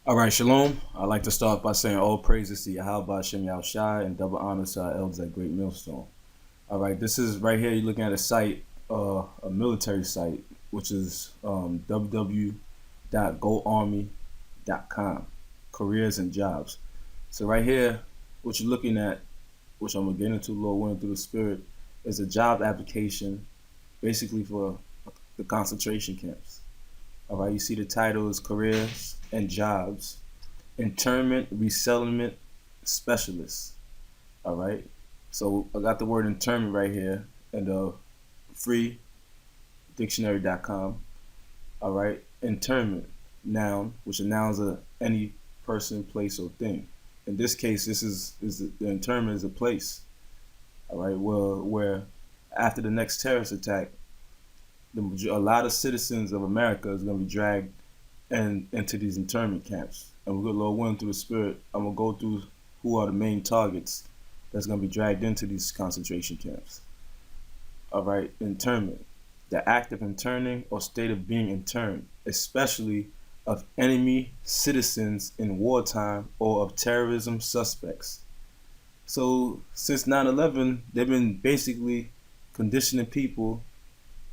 All right, Shalom. I'd like to start by saying all praises to Yahweh Shem Shai and double honors to our elders at Great Millstone. All right, this is right here. You're looking at a site, a military site, which is www.goarmy.com, careers and jobs. So right here, what you're looking at, which I'm gonna get into, Lord willing, through the Spirit, is a job application, basically for the concentration camps. All right, you see the title is careers and jobs. Internment Resettlement Specialist. All right. So I got the word internment right here in the free dictionary.com. All right. Internment, noun, which a noun is any person, place, or thing. In this case, this is the internment is a place. All right. Where after the next terrorist attack, a lot of citizens of America is going to be dragged into these internment camps. And we're Lord willing through the Spirit, I'm gonna go through who are the main targets that's gonna be dragged into these concentration camps. All right, internment, the act of interning or state of being interned, especially of enemy citizens in wartime or of terrorism suspects. So since 9/11, they've been basically conditioning people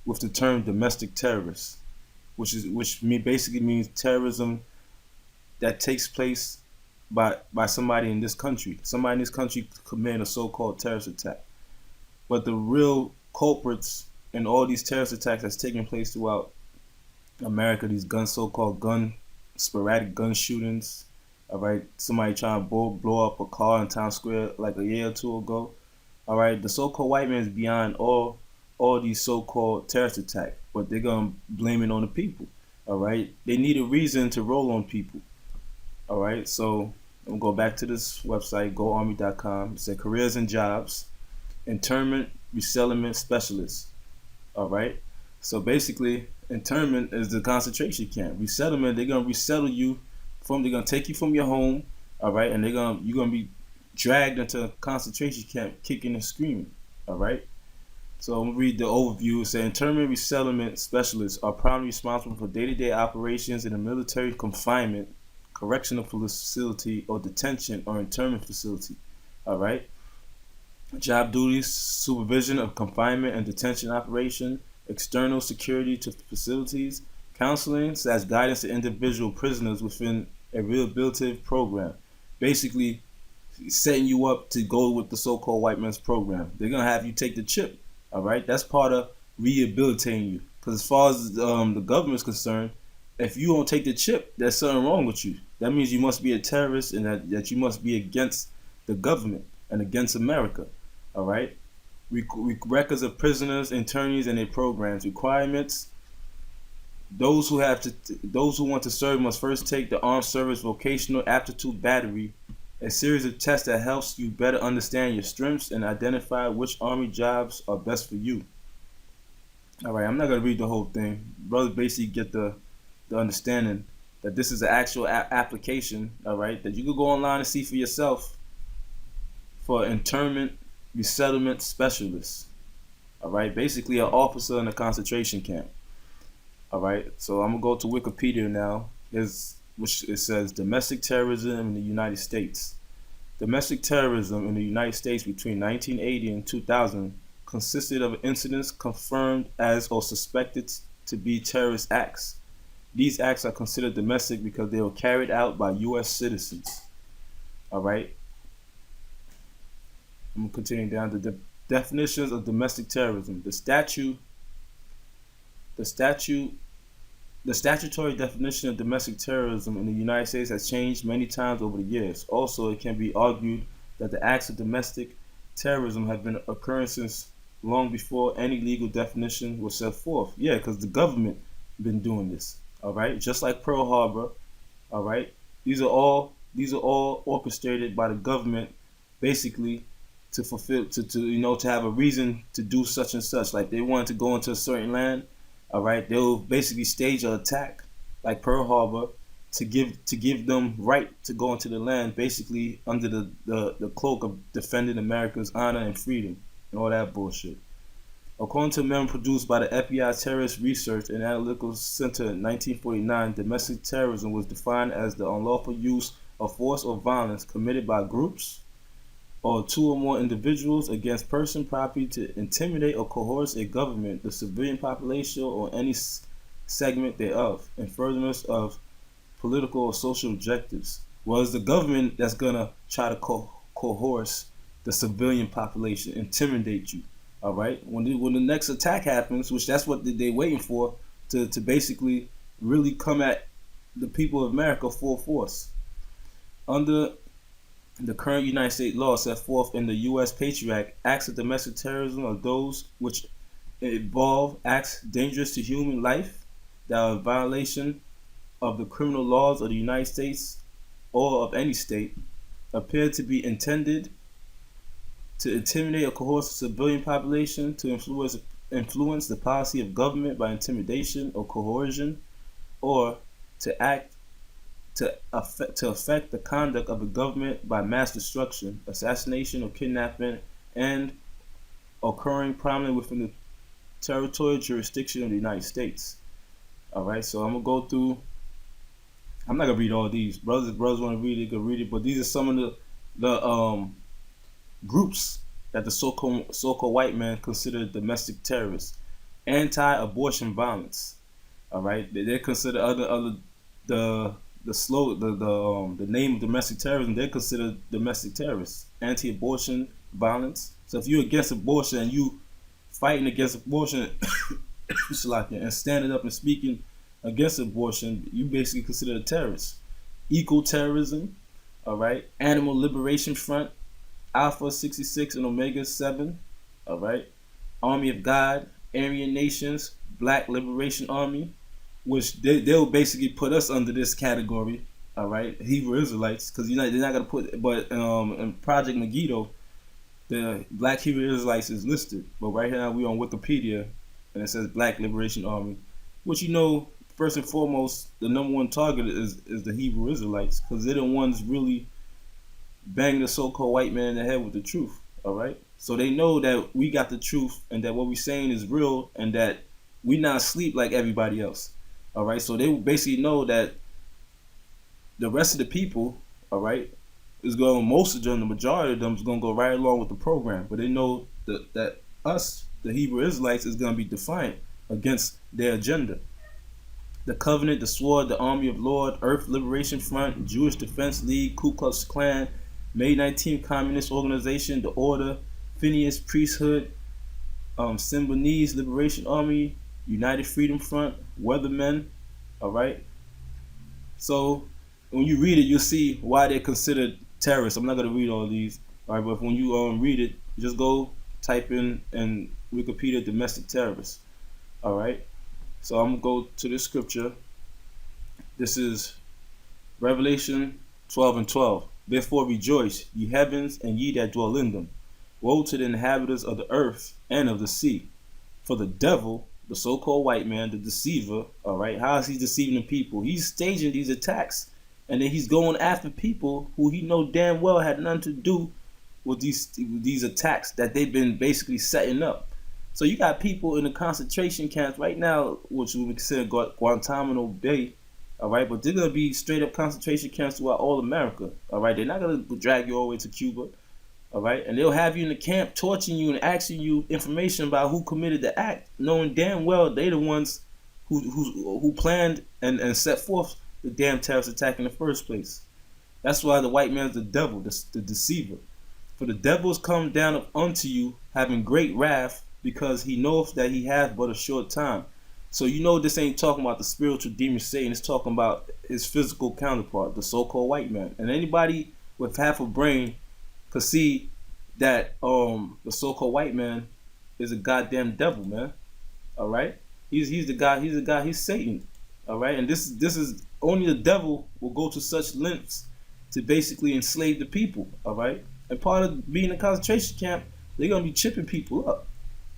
with the term domestic terrorists, basically means terrorism that takes place by somebody in this country. Somebody in this country committing a so-called terrorist attack. But the real culprits in all these terrorist attacks that's taking place throughout America, these so-called sporadic gun shootings, all right, somebody trying to blow up a car in Times Square like a year or two ago, all right, the so-called white man is beyond all these so-called terrorist attacks, but they're gonna blame it on the people. All right, they need a reason to roll on people. All right, so I'm gonna go back to this website, goarmy.com. It said careers and jobs, internment resettlement specialist. All right, so basically, internment is the concentration camp. Resettlement, they're gonna resettle you they're gonna take you from your home. All right, and you're gonna be dragged into a concentration camp, kicking and screaming. All right. So I'm gonna read the overview. It says internment resettlement specialists are primarily responsible for day-to-day operations in a military confinement, correctional facility, or detention or internment facility. All right. Job duties: supervision of confinement and detention operation, external security to facilities, counseling / guidance to individual prisoners within a rehabilitative program. Basically, setting you up to go with the so-called white man's program. They're gonna have you take the chip. All right, that's part of rehabilitating you. Because as far as the government is concerned, if you don't take the chip, there's something wrong with you. That means you must be a terrorist and that you must be against the government and against America. All right. Records of prisoners, internees, and their programs. Requirements: those who want to serve must first take the Armed Service Vocational Aptitude Battery, a series of tests that helps you better understand your strengths and identify which Army jobs are best for you. All right, I'm not gonna read the whole thing. Brothers basically get the understanding that this is an actual application. All right, that you could go online and see for yourself for internment resettlement specialist. All right, basically an officer in a concentration camp. All right, so I'm gonna go to Wikipedia now. Which it says domestic terrorism in the United States. Domestic terrorism in the United States between 1980 and 2000 consisted of incidents confirmed as or suspected to be terrorist acts. These acts are considered domestic because they were carried out by U.S. citizens. All right. I'm continuing down to the definitions of domestic terrorism. The statutory definition of domestic terrorism in the United States has changed many times over the years. Also, it can be argued that the acts of domestic terrorism have been occurring since long before any legal definition was set forth. Yeah, because the government been doing this. All right, just like Pearl Harbor. All right, these are all orchestrated by the government, basically to fulfill to have a reason to do such and such. Like they wanted to go into a certain land. All right, they'll basically stage an attack like Pearl Harbor to give them right to go into the land, basically under the cloak of defending America's honor and freedom and all that bullshit. According to a memo produced by the FBI Terrorist Research and Analytical Center in 1949, domestic terrorism was defined as the unlawful use of force or violence committed by groups or two or more individuals against person, property to intimidate or coerce a government, the civilian population, or any segment thereof, in furtherance of political or social objectives. Well, it's the government that's gonna try to coerce the civilian population, intimidate you. All right. When the next attack happens, which that's what they're waiting for, to basically really come at the people of America full force. Under the current United States law set forth in the U.S. Patriot Act, acts of domestic terrorism are those which involve acts dangerous to human life that are a violation of the criminal laws of the United States or of any state, appear to be intended to intimidate or coerce the civilian population, to influence the policy of government by intimidation or coercion, or to affect the conduct of the government by mass destruction, assassination, or kidnapping, and occurring prominently within the territorial jurisdiction of the United States. All right, so I'm gonna go through. I'm not gonna read all these. Brothers want to read it, can read it. But these are some of the groups that the so-called white man consider domestic terrorists. Anti-abortion violence. All right, they consider other the name of domestic terrorism. They consider domestic terrorists. Anti-abortion violence. So if you're against abortion and you fighting against abortion, and standing up and speaking against abortion, you basically consider a terrorist. Eco-terrorism. All right, Animal Liberation Front, Alpha 66 and Omega 7, all right, Army of God, Aryan Nations, Black Liberation Army, which they'll basically put us under this category, all right, Hebrew Israelites, because they're not gonna put, but in Project Megiddo, the Black Hebrew Israelites is listed, but right now we on Wikipedia, and it says Black Liberation Army, which first and foremost, the number one target is the Hebrew Israelites, because they're the ones really bang the so-called white man in the head with the truth. All right, so they know that we got the truth and that what we're saying is real and that we not asleep like everybody else. All right, so they basically know that the rest of the people, all right, is going, most of them, the majority of them is going to go right along with the program, but they know that us, the Hebrew Israelites, is going to be defiant against their agenda. The Covenant, the Sword, the Army of Lord, Earth Liberation Front, Jewish Defense League, Ku Klux Klan, May 19th Communist Organization, The Order, Phineas Priesthood, Symbionese Liberation Army, United Freedom Front, Weathermen. All right. So when you read it, you'll see why they're considered terrorists. I'm not going to read all these. All right, but when you read it, just go type in Wikipedia domestic terrorists. All right. So I'm going to go to this scripture. This is Revelation 12:12. Therefore rejoice, ye heavens, and ye that dwell in them. Woe to the inhabitants of the earth and of the sea. For the devil, the so-called white man, the deceiver, all right, how is he deceiving the people? He's staging these attacks, and then he's going after people who he know damn well had nothing to do with these attacks that they've been basically setting up. So you got people in the concentration camps right now, which we would consider Guantanamo Bay, all right, but they're gonna be straight up concentration camps throughout all America, all right. They're not gonna drag you all the way to Cuba, all right, and they'll have you in the camp torturing you and asking you information about who committed the act, knowing damn well they the ones who planned and set forth the damn terrorist attack in the first place. That's why the white man's the devil, the deceiver. For the devils come down unto you, having great wrath, because he knoweth that he hath but a short time. So this ain't talking about the spiritual demon Satan. It's talking about his physical counterpart, the so-called white man. And anybody with half a brain could see that the so-called white man is a goddamn devil, man. All right, he's the guy. He's Satan. All right, and this is only the devil will go to such lengths to basically enslave the people. All right, and part of being in a concentration camp, they're gonna be chipping people up.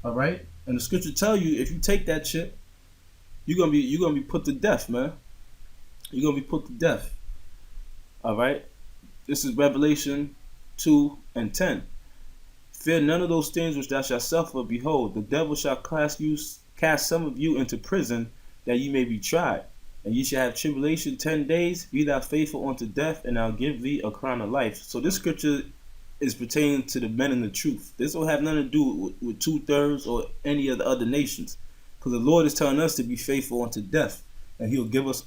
All right, and the scripture tell you if you take that chip, you're gonna be put to death, man. You're gonna be put to death. All right, this is Revelation 2:10. Fear none of those things which thou shalt suffer. Behold, the devil shall cast some of you into prison, that ye may be tried. And ye shall have tribulation 10 days. Be thou faithful unto death, and I'll give thee a crown of life. So this scripture is pertaining to the men in the truth. This don't have nothing to do with 2/3 or any of the other nations, because the Lord is telling us to be faithful unto death, and He'll give us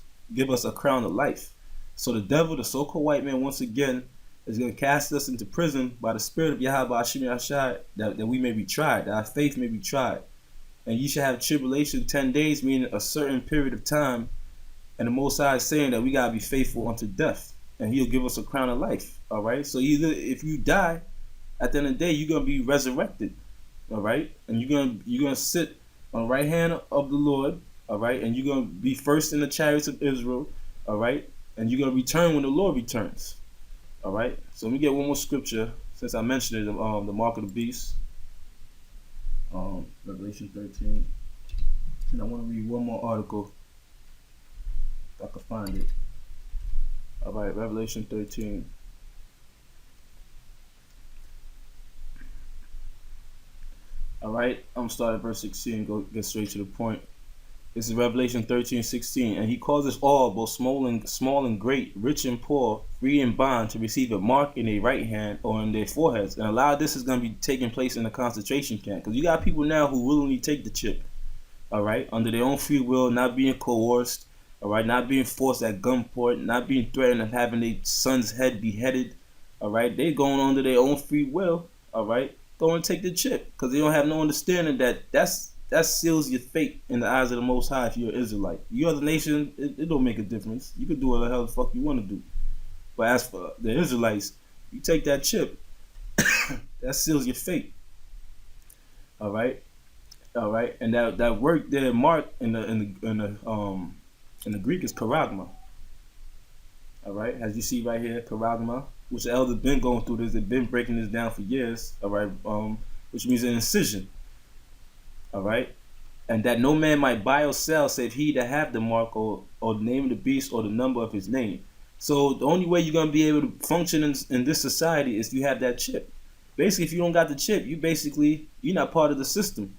a crown of life. So the devil, the so-called white man, once again, is going to cast us into prison by the Spirit of Yahweh Hashem Yahshai, that we may be tried, that our faith may be tried. And ye shall have tribulation 10 days, meaning a certain period of time. And the Most High is saying that we got to be faithful unto death, and He'll give us a crown of life. All right. So either if you die, at the end of the day, you're going to be resurrected. All right. And you're gonna sit on the right hand of the Lord. All right. And you're going to be first in the chariots of Israel. All right. And you're going to return when the Lord returns. All right. So let me get one more scripture since I mentioned it. The mark of the beast. Revelation 13. And I want to read one more article if I can find it. All right, Revelation 13. All right, I'm going to start at verse 16 and get straight to the point. This is Revelation 13:16. And He causes all, both small and great, rich and poor, free and bond, to receive a mark in their right hand or in their foreheads. And a lot of this is going to be taking place in the concentration camp, because you got people now who willingly take the chip, all right, under their own free will, not being coerced, all right, not being forced at gunpoint, not being threatened of having their son's head beheaded, all right. They going under their own free will, all right, go and take the chip, because they don't have no understanding that seals your fate in the eyes of the Most High if you're an Israelite. You other nation, it don't make a difference. You can do whatever the hell the fuck you want to do. But as for the Israelites, you take that chip, that seals your fate. All right, all right, and that word there, mark in the Greek is charagma. All right, as you see right here, charagma, which the elders been going through this. They've been breaking this down for years. All right, which means an incision. All right, and that no man might buy or sell save he that have the mark or the name of the beast or the number of his name. So the only way you're gonna be able to function in this society is if you have that chip. Basically, if you don't got the chip, you're not part of the system.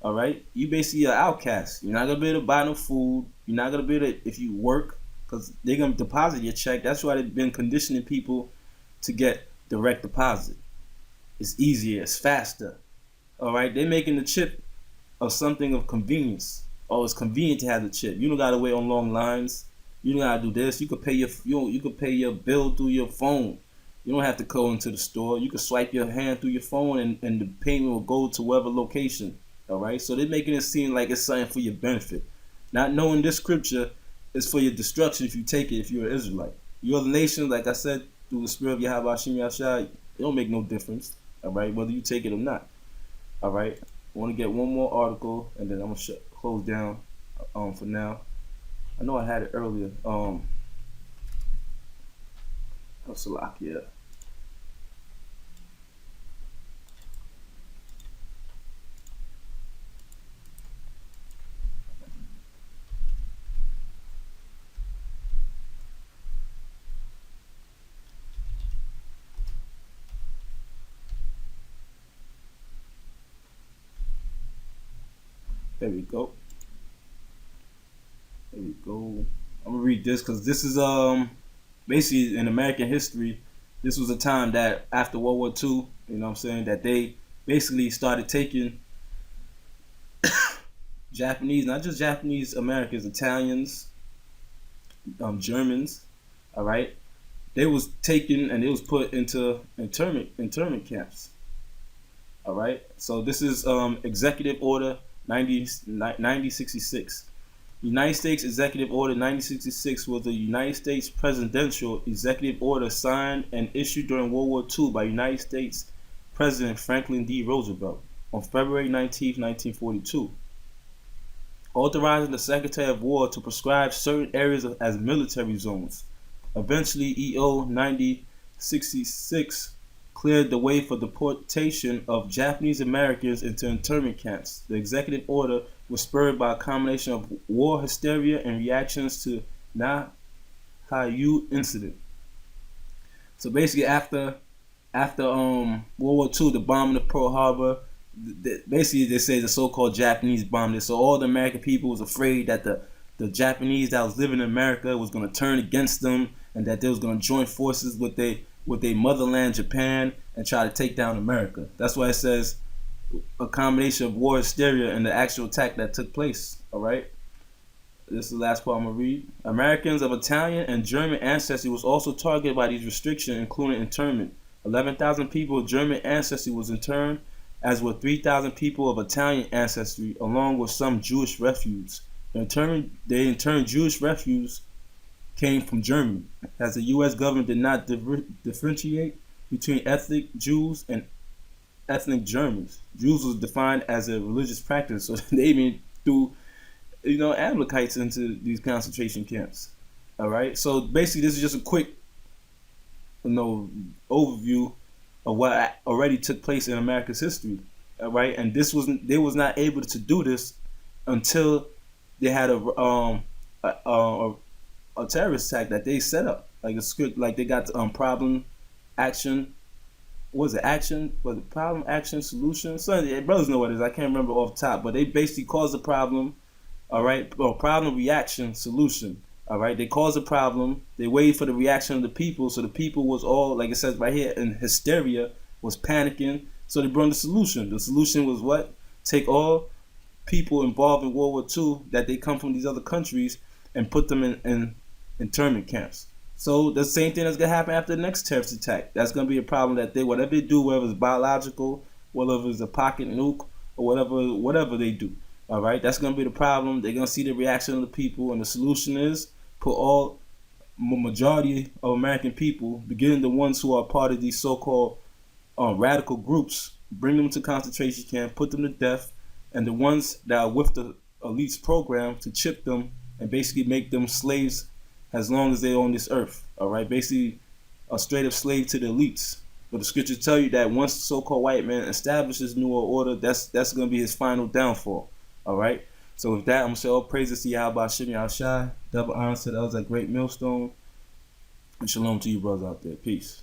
All right, you basically an outcast. You're not gonna be able to buy no food. You're not gonna be able to, if you work, because they're gonna deposit your check. That's why they've been conditioning people to get direct deposit. It's easier, it's faster. All right, they're making the chip of something of convenience. Oh, it's convenient to have the chip. You don't gotta wait on long lines. You don't gotta do this. You could pay your bill through your phone. You don't have to go into the store. You can swipe your hand through your phone, and the payment will go to whatever location. All right, so they're making it seem like it's something for your benefit, not knowing this scripture is for your destruction if you take it. If you're an Israelite, you other nations, like I said, through the Spirit of Yahweh Hashem Yahshai, it don't make no difference. All right, whether you take it or not. All right. I want to get one more article, and then I'm gonna close down for now. I know I had it earlier. Salakia. There we go. There we go. I'm gonna read this because this is basically in American history. This was a time that after World War II, you know what I'm saying, that they basically started taking Japanese, not just Japanese Americans, Italians, Germans, all right. They was taken and they was put into internment camps. All right. So this is Executive Order 9066. United States Executive Order 9066 was a United States presidential executive order signed and issued during World War II by United States President Franklin D. Roosevelt on February 19, 1942, authorizing the Secretary of War to prescribe certain areas as military zones. Eventually, EO 9066 cleared the way for deportation of Japanese Americans into internment camps. The executive order was spurred by a combination of war hysteria and reactions to Na Hayu incident. So basically, after after World War II, the bombing of Pearl Harbor, basically they say the so-called Japanese bombed it. So all the American people was afraid that the Japanese that was living in America was going to turn against them, and that they was going to join forces with their motherland, Japan, and try to take down America. That's why it says a combination of war hysteria and the actual attack that took place. All right. This is the last part I'm gonna read. Americans of Italian and German ancestry was also targeted by these restrictions, including internment. 11,000 people of German ancestry was interned, as were 3,000 people of Italian ancestry, along with some Jewish refugees. They interned Jewish refugees came from Germany, as the U.S. government did not differentiate between ethnic Jews and ethnic Germans. Jews was defined as a religious practice, so they even threw Amalekites into these concentration camps. All right, so basically, this is just a quick, overview of what already took place in America's history. All right, and they was not able to do this until they had a terrorist attack that they set up, like a script, like they got problem, action. What was it? Action? Was it problem, action, solution? Some brothers know what it is. I can't remember off the top, but they basically caused the problem. All right, problem, reaction, solution. All right, they caused a problem. They waited for the reaction of the people, so the people was all, like it says right here, in hysteria, was panicking. So they brought the solution. The solution was what? Take all people involved in World War II that they come from these other countries and put them in internment camps. So the same thing that's gonna happen after the next terrorist attack. That's gonna be a problem that whatever they do, whether it's biological, whether it's a pocket nuke, or whatever they do. All right, that's gonna be the problem. They're gonna see the reaction of the people, and the solution is put all majority of American people, beginning the ones who are part of these so-called radical groups, bring them to concentration camp, put them to death, and the ones that are with the elites program to chip them and basically make them slaves as long as they're on this earth. All right, basically a straight up slave to the elites. But the scriptures tell you that once the so-called white man establishes New World Order, that's going to be his final downfall. All right. So with that, I'm gonna say all praises to Yahweh Shimmy Al-Shai. Double honor to the others at Great Millstone. And shalom to you brothers out there. Peace.